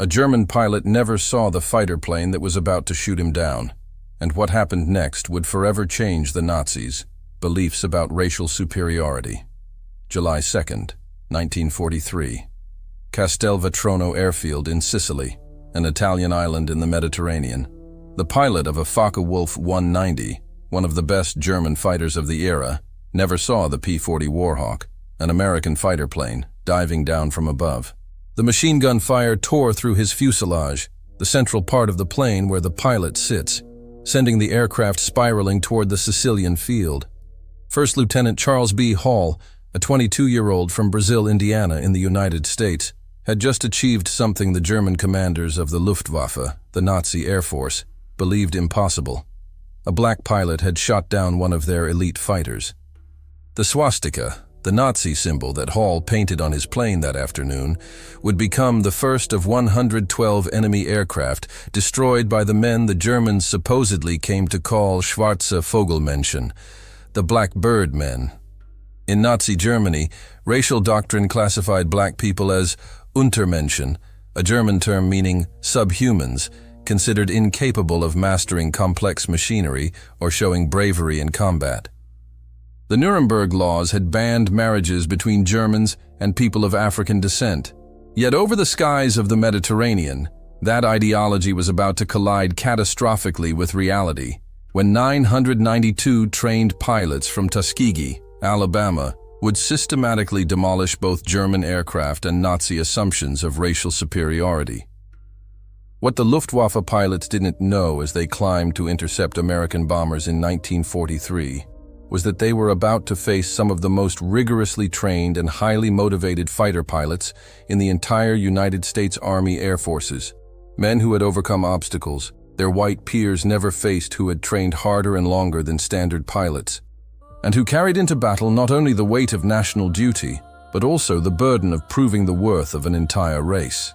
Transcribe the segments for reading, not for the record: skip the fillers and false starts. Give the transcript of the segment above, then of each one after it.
A German pilot never saw the fighter plane that was about to shoot him down, and what happened next would forever change the Nazis' beliefs about racial superiority. July 2nd, 1943. Castelvetrono Airfield in Sicily, an Italian island in the Mediterranean. The pilot of a Focke-Wulf 190, one of the best German fighters of the era, never saw the P-40 Warhawk, an American fighter plane, diving down from above. The machine gun fire tore through his fuselage, the central part of the plane where the pilot sits, sending the aircraft spiraling toward the Sicilian field. First Lieutenant Charles B. Hall, a 22-year-old from Brazil, Indiana, in the United States, had just achieved something the German commanders of the Luftwaffe, the Nazi Air Force, believed impossible. A black pilot had shot down one of their elite fighters. The swastika, the Nazi symbol that Hall painted on his plane that afternoon, would become the first of 112 enemy aircraft destroyed by the men the Germans supposedly came to call Schwarze Vogelmenschen, the Black Bird Men. In Nazi Germany, racial doctrine classified black people as Untermenschen, a German term meaning subhumans, considered incapable of mastering complex machinery or showing bravery in combat. The Nuremberg laws had banned marriages between Germans and people of African descent. Yet over the skies of the Mediterranean, that ideology was about to collide catastrophically with reality when 992 trained pilots from Tuskegee, Alabama, would systematically demolish both German aircraft and Nazi assumptions of racial superiority. What the Luftwaffe pilots didn't know as they climbed to intercept American bombers in 1943 was that they were about to face some of the most rigorously trained and highly motivated fighter pilots in the entire United States Army Air Forces, men who had overcome obstacles their white peers never faced, who had trained harder and longer than standard pilots, and who carried into battle not only the weight of national duty, but also the burden of proving the worth of an entire race.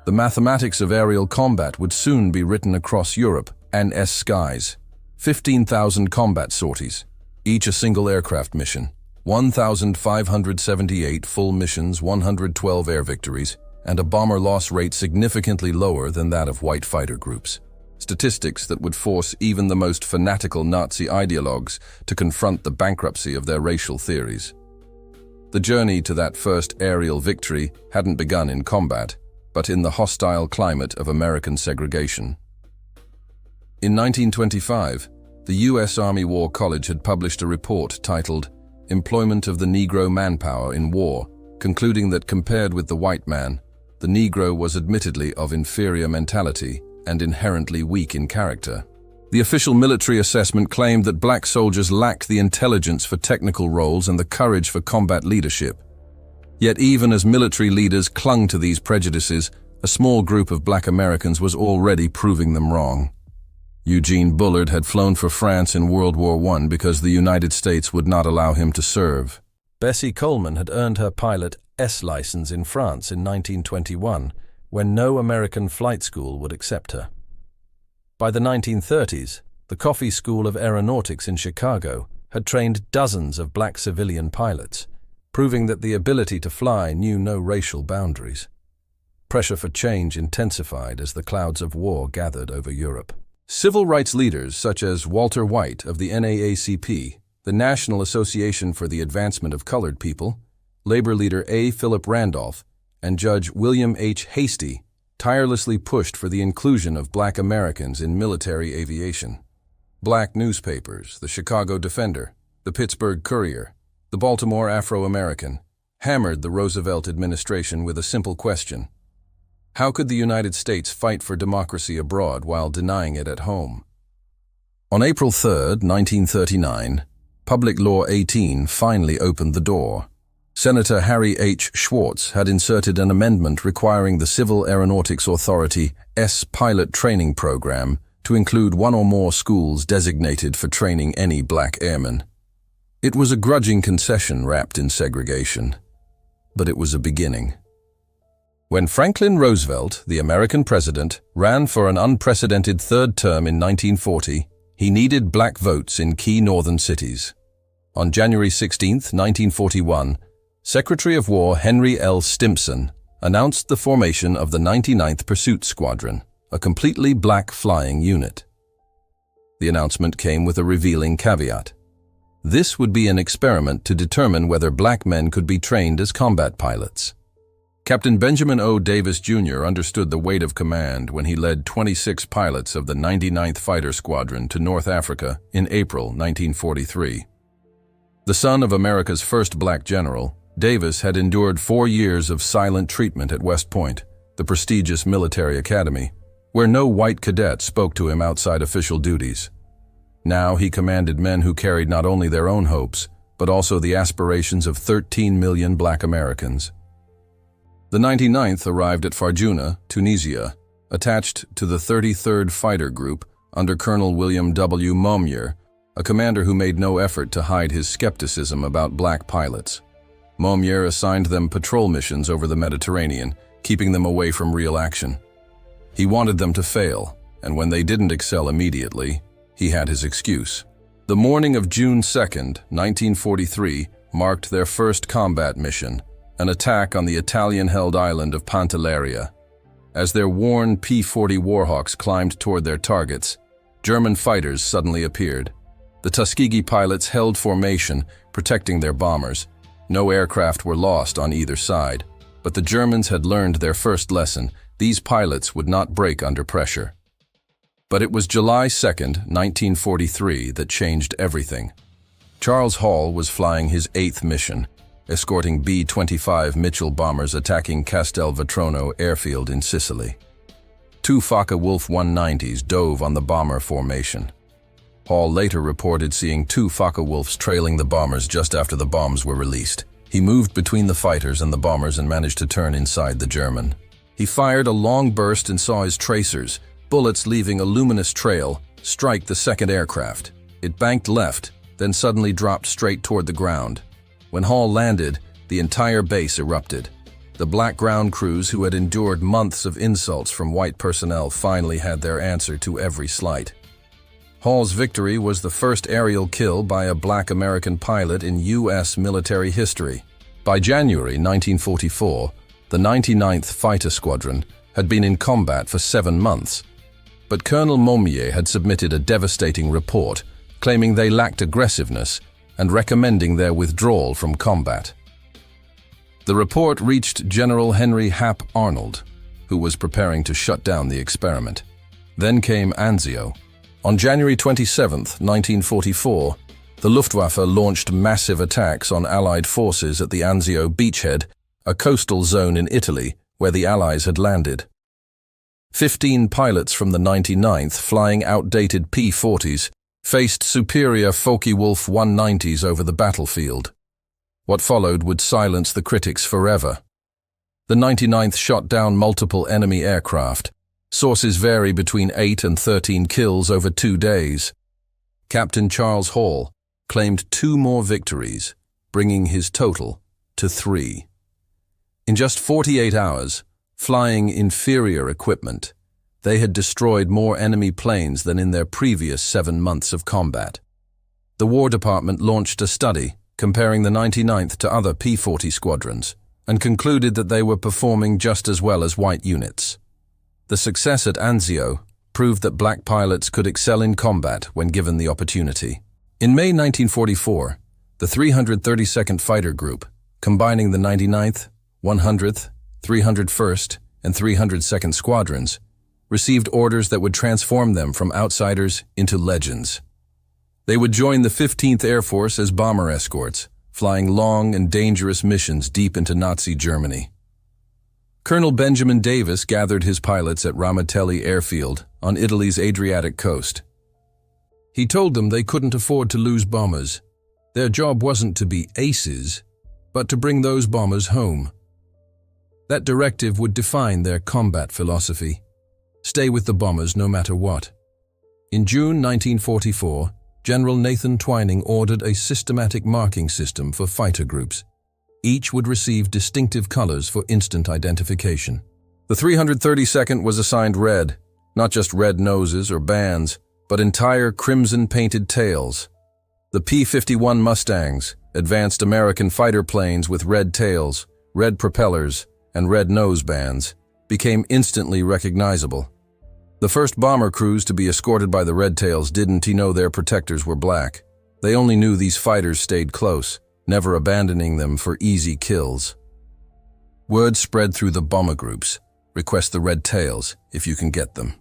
The mathematics of aerial combat would soon be written across Europe and S skies. 15,000 combat sorties, each a single aircraft mission, 1,578 full missions, 112 air victories, and a bomber loss rate significantly lower than that of white fighter groups. Statistics that would force even the most fanatical Nazi ideologues to confront the bankruptcy of their racial theories. The journey to that first aerial victory hadn't begun in combat, but in the hostile climate of American segregation. In 1925, the U.S. Army War College had published a report titled Employment of the Negro Manpower in War, concluding that compared with the white man, the Negro was admittedly of inferior mentality and inherently weak in character. The official military assessment claimed that black soldiers lacked the intelligence for technical roles and the courage for combat leadership. Yet even as military leaders clung to these prejudices, a small group of black Americans was already proving them wrong. Eugene Bullard had flown for France in World War I because the United States would not allow him to serve. Bessie Coleman had earned her Pilot S license in France in 1921, when no American flight school would accept her. By the 1930s, the Coffey School of Aeronautics in Chicago had trained dozens of black civilian pilots, proving that the ability to fly knew no racial boundaries. Pressure for change intensified as the clouds of war gathered over Europe. Civil rights leaders such as Walter White of the NAACP, the National Association for the Advancement of Colored People, labor leader A. Philip Randolph, and Judge William H. Hastie tirelessly pushed for the inclusion of black Americans in military aviation. Black newspapers, the Chicago Defender, the Pittsburgh Courier, the Baltimore Afro-American, hammered the Roosevelt administration with a simple question: how could the United States fight for democracy abroad while denying it at home? On April 3, 1939, Public Law 18 finally opened the door. Senator Harry H. Schwartz had inserted an amendment requiring the Civil Aeronautics Authority S pilot training program to include one or more schools designated for training any black airmen. It was a grudging concession wrapped in segregation, but it was a beginning. When Franklin Roosevelt, the American president, ran for an unprecedented third term in 1940, he needed black votes in key northern cities. On January 16, 1941, Secretary of War Henry L. Stimson, announced the formation of the 99th Pursuit Squadron, a completely black flying unit. The announcement came with a revealing caveat. This would be an experiment to determine whether black men could be trained as combat pilots. Captain Benjamin O. Davis, Jr. understood the weight of command when he led 26 pilots of the 99th Fighter Squadron to North Africa in April 1943. The son of America's first black general, Davis had endured 4 years of silent treatment at West Point, the prestigious military academy, where no white cadet spoke to him outside official duties. Now he commanded men who carried not only their own hopes, but also the aspirations of 13 million black Americans. The 99th arrived at Farjuna, Tunisia, attached to the 33rd Fighter Group under Colonel William W. Momyer, a commander who made no effort to hide his skepticism about black pilots. Momyer assigned them patrol missions over the Mediterranean, keeping them away from real action. He wanted them to fail, and when they didn't excel immediately, he had his excuse. The morning of June 2nd, 1943, marked their first combat mission, an attack on the Italian-held island of Pantelleria. As their worn P-40 Warhawks climbed toward their targets, German fighters suddenly appeared. The Tuskegee pilots held formation, protecting their bombers. No aircraft were lost on either side, but the Germans had learned their first lesson: these pilots would not break under pressure. But it was July 2nd, 1943, that changed everything. Charles Hall was flying his 8th mission, escorting B-25 Mitchell bombers attacking Castelvetrono airfield in Sicily. 2 Focke-Wulf 190s dove on the bomber formation. Hall later reported seeing 2 Focke-Wulfs trailing the bombers just after the bombs were released. He moved between the fighters and the bombers and managed to turn inside the German. He fired a long burst and saw his tracers, bullets leaving a luminous trail, strike the second aircraft. It banked left, then suddenly dropped straight toward the ground. When Hall landed, the entire base erupted. The black ground crews who had endured months of insults from white personnel finally had their answer to every slight. Hall's victory was the first aerial kill by a black American pilot in U.S. military history. By January 1944, the 99th Fighter Squadron had been in combat for 7 months. But Colonel Momyer had submitted a devastating report, claiming they lacked aggressiveness and recommending their withdrawal from combat. The report reached General Henry Hap Arnold, who was preparing to shut down the experiment. Then came Anzio. On January 27, 1944, the Luftwaffe launched massive attacks on Allied forces at the Anzio beachhead, a coastal zone in Italy where the Allies had landed. 15 pilots from the 99th, flying outdated P-40s, faced superior Focke-Wulf 190s over the battlefield. What followed would silence the critics forever. The 99th shot down multiple enemy aircraft. Sources vary between 8 and 13 kills over 2 days. Captain Charles Hall claimed 2 more victories, bringing his total to 3. In just 48 hours, flying inferior equipment, they had destroyed more enemy planes than in their previous 7 months of combat. The War Department launched a study comparing the 99th to other P-40 squadrons and concluded that they were performing just as well as white units. The success at Anzio proved that black pilots could excel in combat when given the opportunity. In May 1944, the 332nd Fighter Group, combining the 99th, 100th, 301st, and 302nd Squadrons, received orders that would transform them from outsiders into legends. They would join the 15th Air Force as bomber escorts, flying long and dangerous missions deep into Nazi Germany. Colonel Benjamin Davis gathered his pilots at Ramitelli Airfield on Italy's Adriatic coast. He told them they couldn't afford to lose bombers. Their job wasn't to be aces, but to bring those bombers home. That directive would define their combat philosophy. Stay with the bombers no matter what. In June 1944, General Nathan Twining ordered a systematic marking system for fighter groups. Each would receive distinctive colors for instant identification. The 332nd was assigned red, not just red noses or bands, but entire crimson-painted tails. The P-51 Mustangs, advanced American fighter planes with red tails, red propellers, and red nose bands, became instantly recognizable. The first bomber crews to be escorted by the Red Tails didn't know their protectors were black. They only knew these fighters stayed close, never abandoning them for easy kills. Word spread through the bomber groups. Request the Red Tails if you can get them.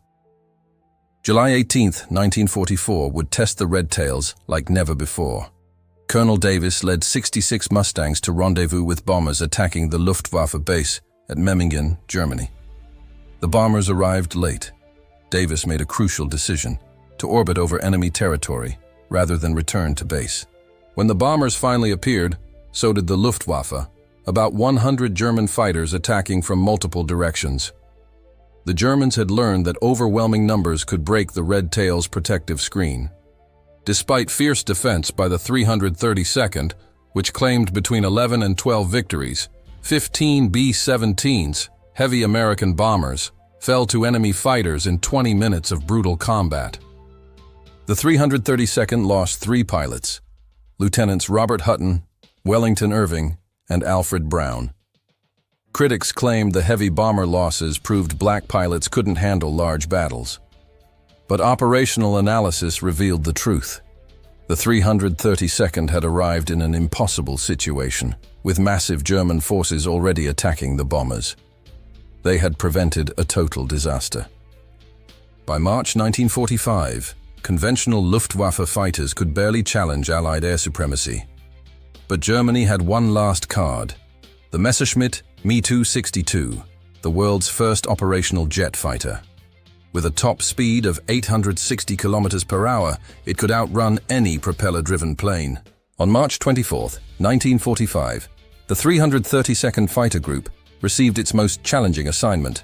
July 18, 1944 would test the Red Tails like never before. Colonel Davis led 66 Mustangs to rendezvous with bombers attacking the Luftwaffe base at Memmingen, Germany. The bombers arrived late. Davis made a crucial decision to orbit over enemy territory rather than return to base. When the bombers finally appeared, so did the Luftwaffe, about 100 German fighters attacking from multiple directions. The Germans had learned that overwhelming numbers could break the Red Tails' protective screen. Despite fierce defense by the 332nd, which claimed between 11 and 12 victories, 15 B-17s, heavy American bombers, fell to enemy fighters in 20 minutes of brutal combat. The 332nd lost 3 pilots, Lieutenants Robert Hutton, Wellington Irving, and Alfred Brown. Critics claimed the heavy bomber losses proved black pilots couldn't handle large battles. But operational analysis revealed the truth. The 332nd had arrived in an impossible situation, with massive German forces already attacking the bombers. They had prevented a total disaster. By March 1945, conventional Luftwaffe fighters could barely challenge Allied air supremacy. But Germany had one last card, the Messerschmitt Me-262, the world's first operational jet fighter. With a top speed of 860 kilometers per hour, it could outrun any propeller-driven plane. On March 24, 1945, the 332nd Fighter Group received its most challenging assignment,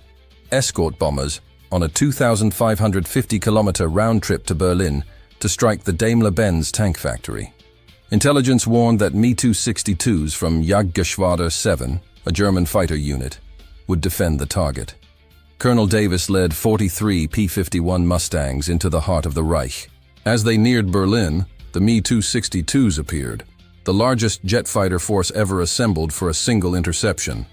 escort bombers on a 2,550-kilometer round trip to Berlin to strike the Daimler-Benz tank factory. Intelligence warned that Me-262s from Jagdgeschwader 7, a German fighter unit, would defend the target. Colonel Davis led 43 P-51 Mustangs into the heart of the Reich. As they neared Berlin, the Me-262s appeared, the largest jet fighter force ever assembled for a single interception.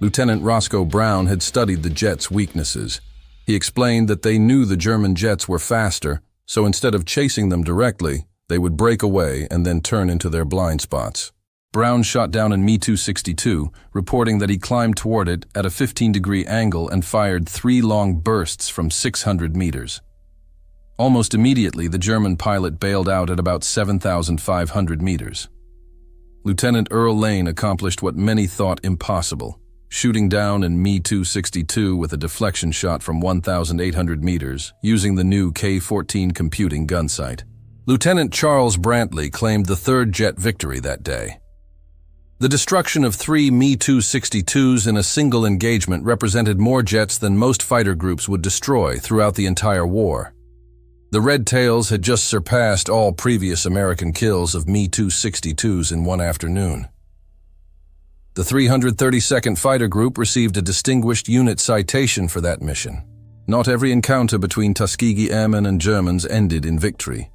Lieutenant Roscoe Brown had studied the jets' weaknesses. He explained that they knew the German jets were faster, so instead of chasing them directly, they would break away and then turn into their blind spots. Brown shot down a Me-262, reporting that he climbed toward it at a 15-degree angle and fired 3 long bursts from 600 meters. Almost immediately, the German pilot bailed out at about 7,500 meters. Lieutenant Earl Lane accomplished what many thought impossible, shooting down an Me-262 with a deflection shot from 1,800 meters using the new K-14 computing gun sight. Lieutenant Charles Brantley claimed the third jet victory that day. The destruction of 3 Me-262s in a single engagement represented more jets than most fighter groups would destroy throughout the entire war. The Red Tails had just surpassed all previous American kills of Me-262s in one afternoon. The 332nd Fighter Group received a Distinguished Unit Citation for that mission. Not every encounter between Tuskegee Airmen and Germans ended in victory.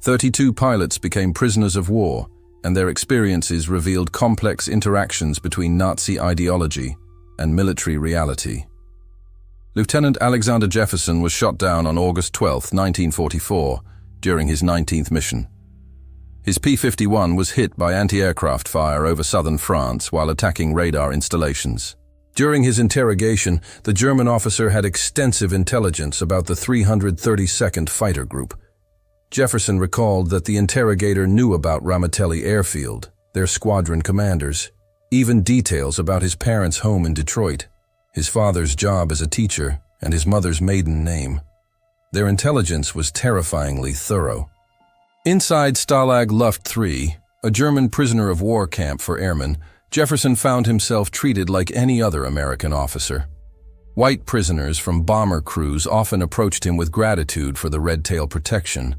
32 pilots became prisoners of war, and their experiences revealed complex interactions between Nazi ideology and military reality. Lieutenant Alexander Jefferson was shot down on August 12, 1944, during his 19th mission. His P-51 was hit by anti-aircraft fire over southern France while attacking radar installations. During his interrogation, the German officer had extensive intelligence about the 332nd Fighter Group. Jefferson recalled that the interrogator knew about Ramitelli Airfield, their squadron commanders, even details about his parents' home in Detroit, his father's job as a teacher, and his mother's maiden name. Their intelligence was terrifyingly thorough. Inside Stalag Luft III, a German prisoner of war camp for airmen, Jefferson found himself treated like any other American officer. White prisoners from bomber crews often approached him with gratitude for the Red Tail protection.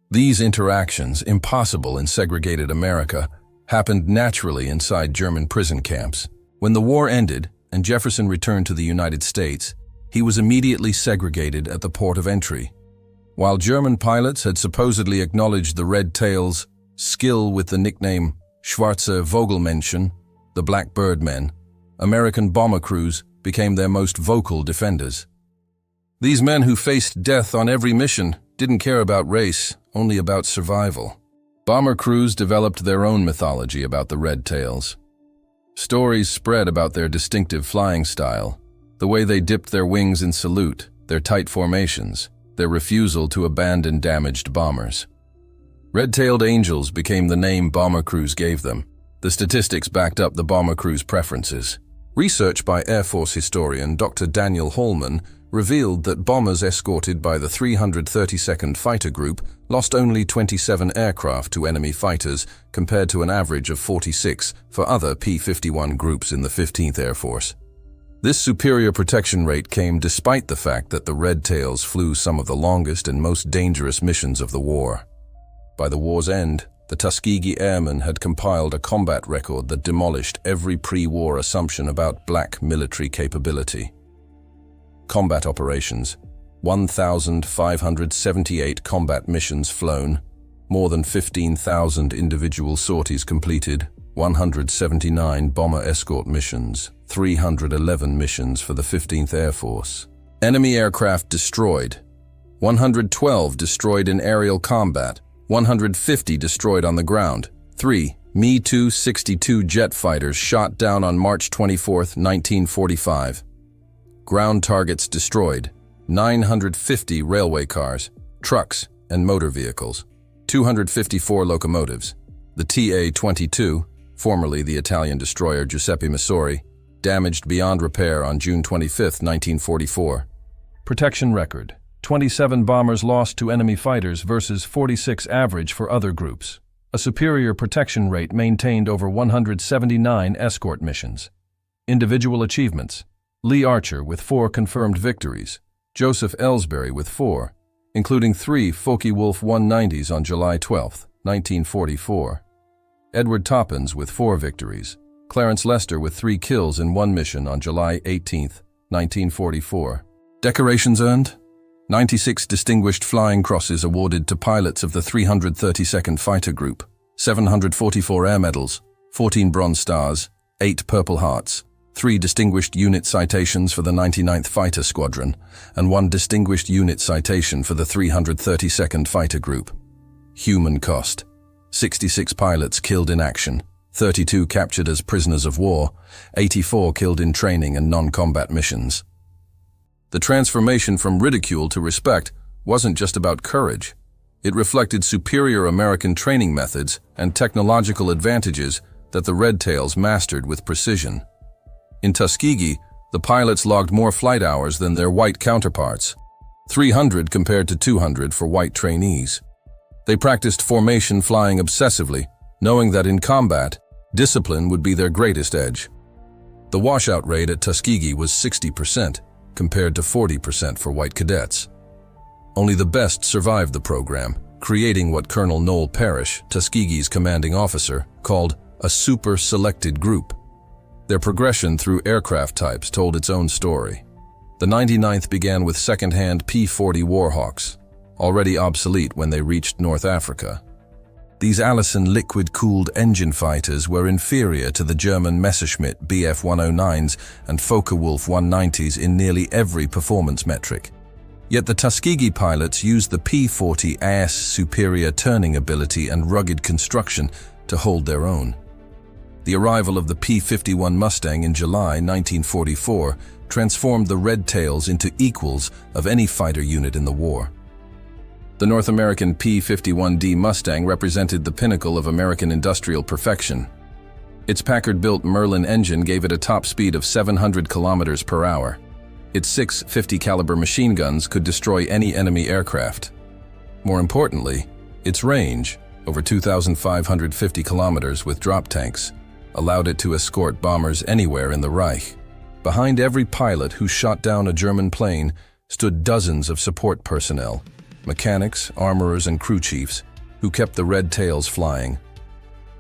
These interactions, impossible in segregated America, happened naturally inside German prison camps. When the war ended and Jefferson returned to the United States, he was immediately segregated at the port of entry. While German pilots had supposedly acknowledged the Red Tails' skill with the nickname Schwarze Vogelmännchen, the Black Bird Men, American bomber crews became their most vocal defenders. These men who faced death on every mission didn't care about race, only about survival. Bomber crews developed their own mythology about the Red Tails. Stories spread about their distinctive flying style, the way they dipped their wings in salute, their tight formations, their refusal to abandon damaged bombers. Red-tailed angels became the name bomber crews gave them. The statistics backed up the bomber crews' preferences. Research by Air Force historian Dr. Daniel Hallman revealed that bombers escorted by the 332nd Fighter Group lost only 27 aircraft to enemy fighters compared to an average of 46 for other P-51 groups in the 15th Air Force. This superior protection rate came despite the fact that the Red Tails flew some of the longest and most dangerous missions of the war. By the war's end, the Tuskegee Airmen had compiled a combat record that demolished every pre-war assumption about black military capability. Combat operations: 1,578 combat missions flown, more than 15,000 individual sorties completed, 179 bomber escort missions, 311 missions for the 15th Air Force. Enemy aircraft destroyed: 112 destroyed in aerial combat, 150 destroyed on the ground. 3 Me-262 jet fighters shot down on March 24, 1945. Ground targets destroyed: 950 railway cars, trucks, and motor vehicles, 254 locomotives. The TA-22, formerly the Italian destroyer Giuseppe Missori, damaged beyond repair on June 25, 1944. Protection record: 27 bombers lost to enemy fighters versus 46 average for other groups. A superior protection rate maintained over 179 escort missions. Individual achievements: Lee Archer with 4 confirmed victories, Joseph Ellsbury with 4, including 3 Focke-Wulf 190s on July 12, 1944. Edward Toppins with 4 victories, Clarence Lester with 3 kills in 1 mission on July 18, 1944. Decorations earned: 96 Distinguished Flying Crosses awarded to pilots of the 332nd Fighter Group, 744 Air Medals, 14 Bronze Stars, 8 Purple Hearts, 3 Distinguished Unit Citations for the 99th Fighter Squadron, and 1 Distinguished Unit Citation for the 332nd Fighter Group. Human cost: 66 pilots killed in action, 32 captured as prisoners of war, 84 killed in training and non-combat missions. The transformation from ridicule to respect wasn't just about courage. It reflected superior American training methods and technological advantages that the Red Tails mastered with precision. In Tuskegee, the pilots logged more flight hours than their white counterparts, 300 compared to 200 for white trainees. They practiced formation flying obsessively, knowing that in combat, discipline would be their greatest edge. The washout rate at Tuskegee was 60%, compared to 40% for white cadets. Only the best survived the program, creating what Colonel Noel Parrish, Tuskegee's commanding officer, called a super-selected group. Their progression through aircraft types told its own story. The 99th began with second-hand P-40 Warhawks, already obsolete when they reached North Africa. These Allison liquid-cooled engine fighters were inferior to the German Messerschmitt Bf-109s and Focke-Wulf 190s in nearly every performance metric. Yet the Tuskegee pilots used the P-40A's superior turning ability and rugged construction to hold their own. The arrival of the P-51 Mustang in July 1944 transformed the Red Tails into equals of any fighter unit in the war. The North American P-51D Mustang represented the pinnacle of American industrial perfection. Its Packard-built Merlin engine gave it a top speed of 700 kilometers per hour. Its 6 50-caliber machine guns could destroy any enemy aircraft. More importantly, its range, over 2,550 kilometers with drop tanks, allowed it to escort bombers anywhere in the Reich. Behind every pilot who shot down a German plane stood dozens of support personnel, mechanics, armorers, and crew chiefs, who kept the Red Tails flying.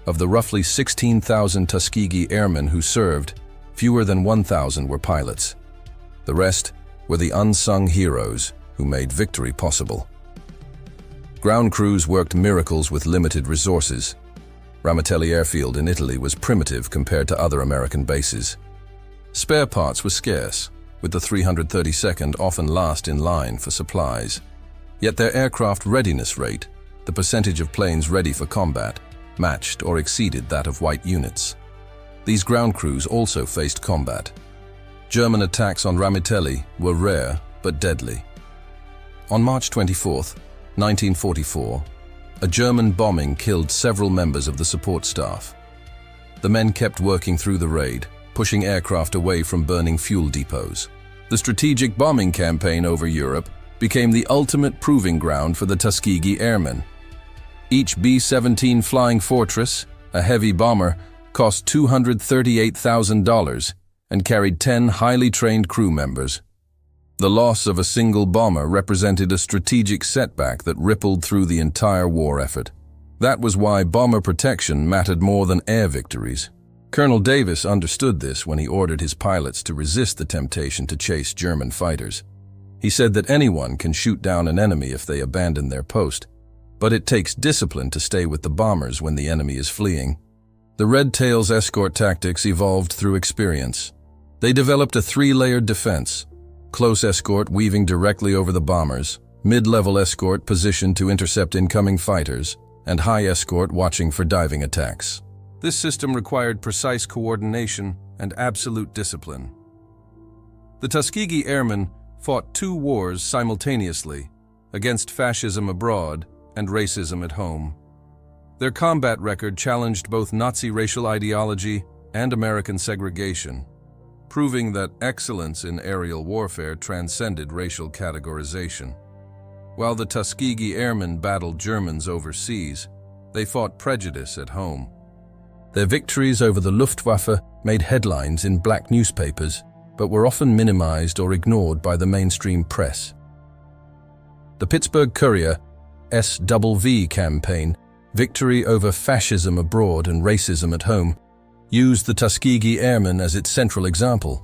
Of the roughly 16,000 Tuskegee airmen who served, fewer than 1,000 were pilots. The rest were the unsung heroes who made victory possible. Ground crews worked miracles with limited resources. Ramitelli Airfield in Italy was primitive compared to other American bases. Spare parts were scarce, with the 332nd often last in line for supplies. Yet their aircraft readiness rate, the percentage of planes ready for combat, matched or exceeded that of white units. These ground crews also faced combat. German attacks on Ramitelli were rare but deadly. On March 24, 1944, a German bombing killed several members of the support staff. The men kept working through the raid, pushing aircraft away from burning fuel depots. The strategic bombing campaign over Europe became the ultimate proving ground for the Tuskegee Airmen. Each B-17 Flying Fortress, a heavy bomber, cost $238,000 and carried 10 highly trained crew members. The loss of a single bomber represented a strategic setback that rippled through the entire war effort. That was why bomber protection mattered more than air victories. Colonel Davis understood this when he ordered his pilots to resist the temptation to chase German fighters. He said that anyone can shoot down an enemy if they abandon their post, but it takes discipline to stay with the bombers when the enemy is fleeing. The Red Tails escort tactics evolved through experience. They developed a three-layered defense: close escort weaving directly over the bombers, mid-level escort positioned to intercept incoming fighters, and high escort watching for diving attacks. This system required precise coordination and absolute discipline. The Tuskegee Airmen fought two wars simultaneously, against fascism abroad and racism at home. Their combat record challenged both Nazi racial ideology and American segregation, proving that excellence in aerial warfare transcended racial categorization. While the Tuskegee Airmen battled Germans overseas, they fought prejudice at home. Their victories over the Luftwaffe made headlines in black newspapers, but were often minimized or ignored by the mainstream press. The Pittsburgh Courier SWV campaign, Victory Over Fascism Abroad and Racism at Home, used the Tuskegee Airmen as its central example.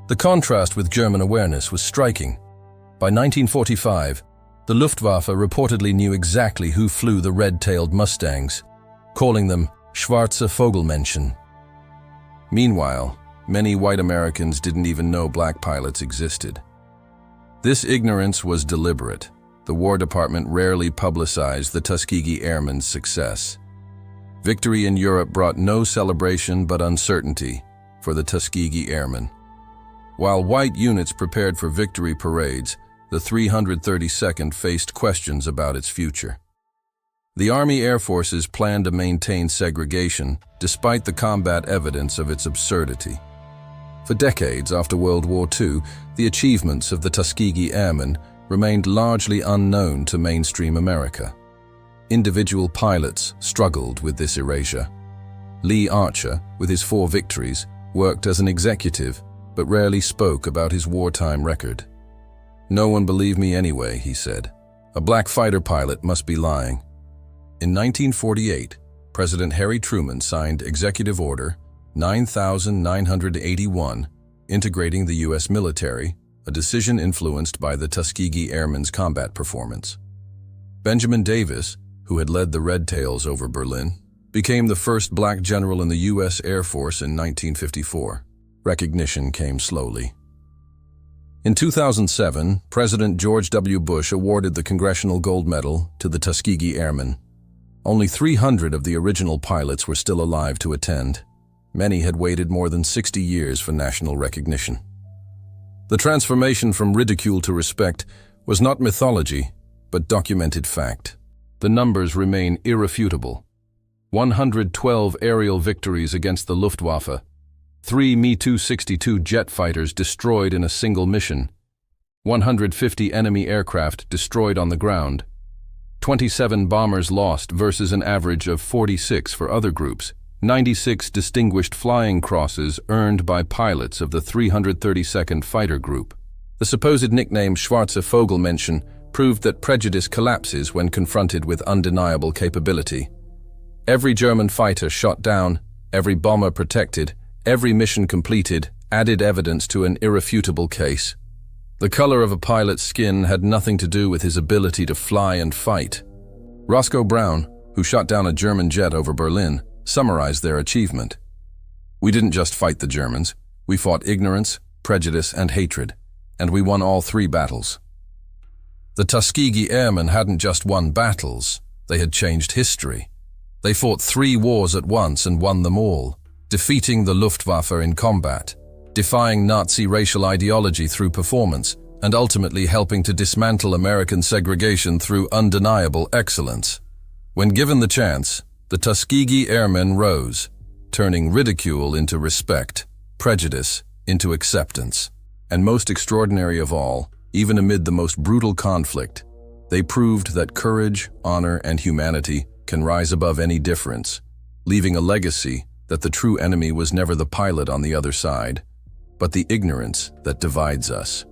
The contrast with German awareness was striking. By 1945, the Luftwaffe reportedly knew exactly who flew the red-tailed Mustangs, calling them Schwarze Vogelmenschen. Meanwhile, many white Americans didn't even know black pilots existed. This ignorance was deliberate. The War Department rarely publicized the Tuskegee Airmen's success. Victory in Europe brought no celebration but uncertainty for the Tuskegee Airmen. While white units prepared for victory parades, the 332nd faced questions about its future. The Army Air Forces planned to maintain segregation despite the combat evidence of its absurdity. For decades after World War II, the achievements of the Tuskegee Airmen remained largely unknown to mainstream America. Individual pilots struggled with this erasure. Lee Archer, with his 4 victories, worked as an executive, but rarely spoke about his wartime record. "No one believed me anyway," he said. "A black fighter pilot must be lying." In 1948, President Harry Truman signed Executive Order 9981, integrating the U.S. military, a decision influenced by the Tuskegee Airmen's combat performance. Benjamin Davis, who had led the Red Tails over Berlin, became the first black general in the U.S. Air Force in 1954. Recognition came slowly. In 2007, President George W. Bush awarded the Congressional Gold Medal to the Tuskegee Airmen. Only 300 of the original pilots were still alive to attend. Many had waited more than 60 years for national recognition. The transformation from ridicule to respect was not mythology, but documented fact. The numbers remain irrefutable. 112 aerial victories against the Luftwaffe, 3 Mi-262 jet fighters destroyed in a single mission, 150 enemy aircraft destroyed on the ground, 27 bombers lost versus an average of 46 for other groups, 96 distinguished flying crosses earned by pilots of the 332nd Fighter Group. The supposed nickname Schwarze Vogelmenschen proved that prejudice collapses when confronted with undeniable capability. Every German fighter shot down, every bomber protected, every mission completed added evidence to an irrefutable case. The color of a pilot's skin had nothing to do with his ability to fly and fight. Roscoe Brown, who shot down a German jet over Berlin, summarized their achievement. "We didn't just fight the Germans, We fought ignorance, prejudice, and hatred, and we won all 3 battles. The Tuskegee Airmen hadn't just won battles, they had changed history. They fought 3 wars at once and won them all, defeating the Luftwaffe in combat, defying Nazi racial ideology through performance, and ultimately helping to dismantle American segregation through undeniable excellence. When given the chance, the Tuskegee Airmen rose, turning ridicule into respect, prejudice into acceptance. And most extraordinary of all, even amid the most brutal conflict, they proved that courage, honor, and humanity can rise above any difference, leaving a legacy that the true enemy was never the pilot on the other side, but the ignorance that divides us.